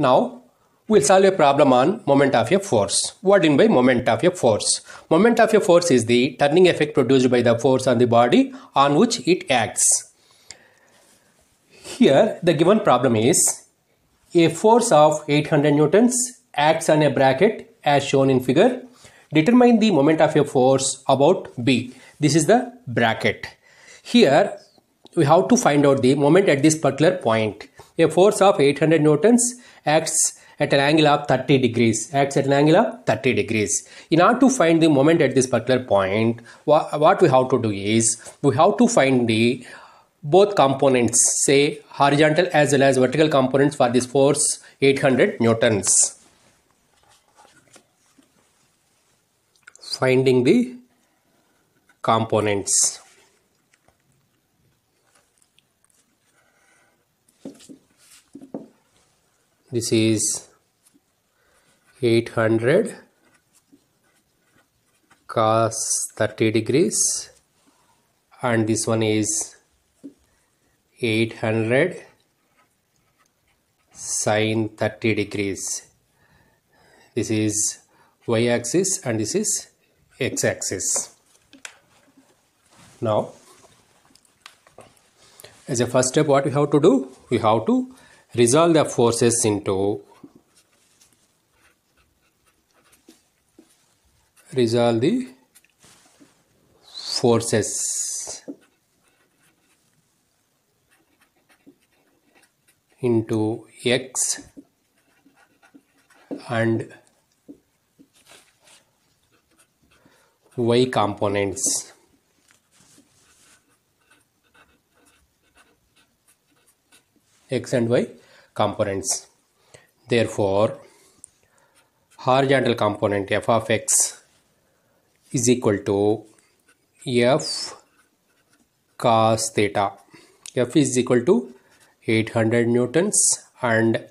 Now we'll solve a problem on moment of a force. What do you mean by moment of a force? Moment of a force is the turning effect produced by the force on the body on which it acts. Here the given problem is a force of 800 newtons acts on a bracket as shown in figure. Determine the moment of a force about B. This is the bracket. Here we have to find out the moment at this particular point. A force of 800 newtons acts at an angle of 30 degrees. In order to find the moment at this particular point, what we have to do is we have to find the both components, say horizontal as well as vertical components for this force 800 newtons. Finding the components. This is 800 cos 30 degrees and this one is 800 sin 30 degrees. This is y-axis and this is x-axis. Now as a first step, what we have to do? We have to resolve the forces into into x and y components. X and y components. Therefore, horizontal component f of x is equal to f cos theta. F is equal to 800 newtons and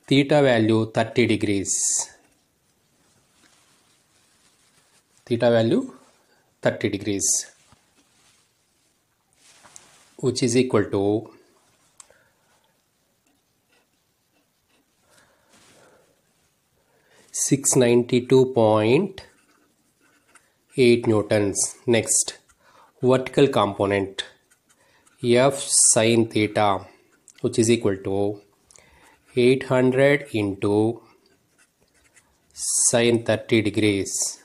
theta value 30 degrees. Theta value 30 degrees, which is equal to 692.8 newtons. Next, vertical component f sin theta, which is equal to 800 into sin 30 degrees,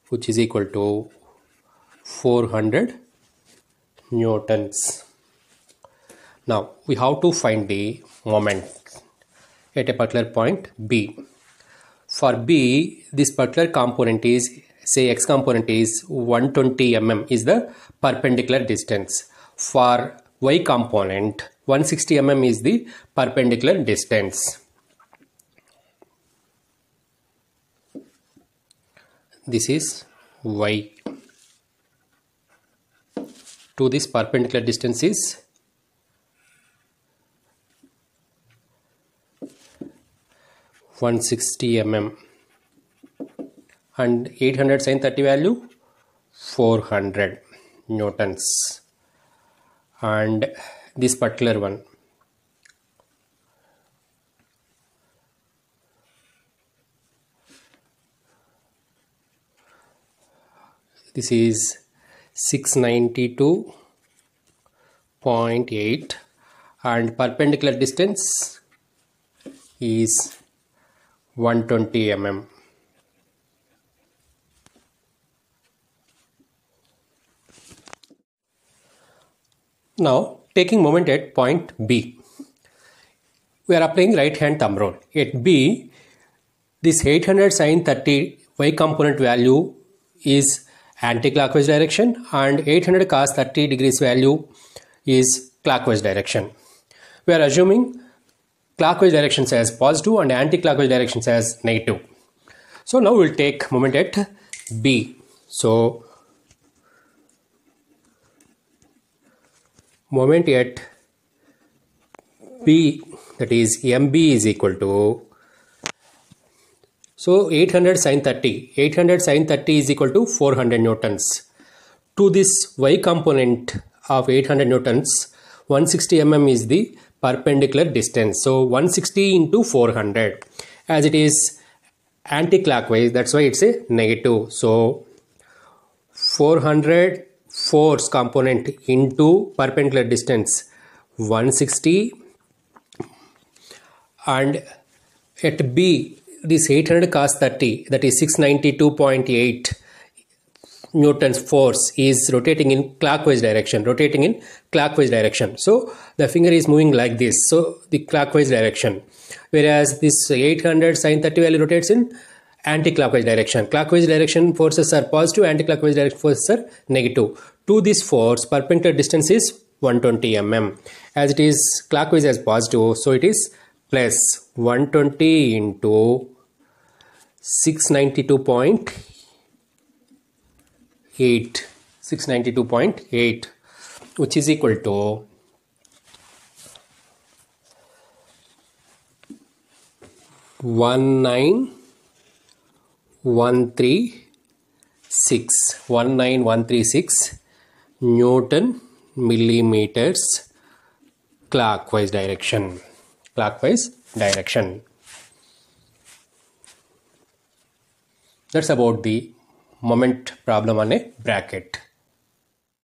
which is equal to 400 newtons. Now we have to find the moment at a particular point B. For B, this particular component is, say x component is 120 mm is the perpendicular distance. For y component, 160 mm is the perpendicular distance. This is y. To this perpendicular distance is 160 mm and 800 sin 30 value 400 newtons, and this particular one this is 692.8 and perpendicular distance is 120 mm. Now taking moment at point B, we are applying right hand thumb rule. At B, this 800 sin 30 y component value is anti-clockwise direction and 800 cos 30 degrees value is clockwise direction. We are assuming clockwise directions as positive and anti-clockwise directions as negative. So now we'll take moment at B. So moment at B, that is MB, is equal to, so 800 sin 30 is equal to 400 newtons. To this y component of 800 newtons, 160 mm is the perpendicular distance. So 160 into 400, as it is anti-clockwise, that's why it's a negative. So 400 force component into perpendicular distance 160, and at B, this 800 cos 30, that is 692.8 Newton's force is rotating in clockwise direction, So the finger is moving like this, so the clockwise direction, whereas this 800 sin 30 value rotates in anti-clockwise direction. Clockwise direction forces are positive, anti-clockwise direction forces are negative. To this force, perpendicular distance is 120 mm. As it is clockwise as positive, so it is plus 120 into 692.8, which is equal to 19136 Newton millimeters clockwise direction. That's about the moment problem on a bracket.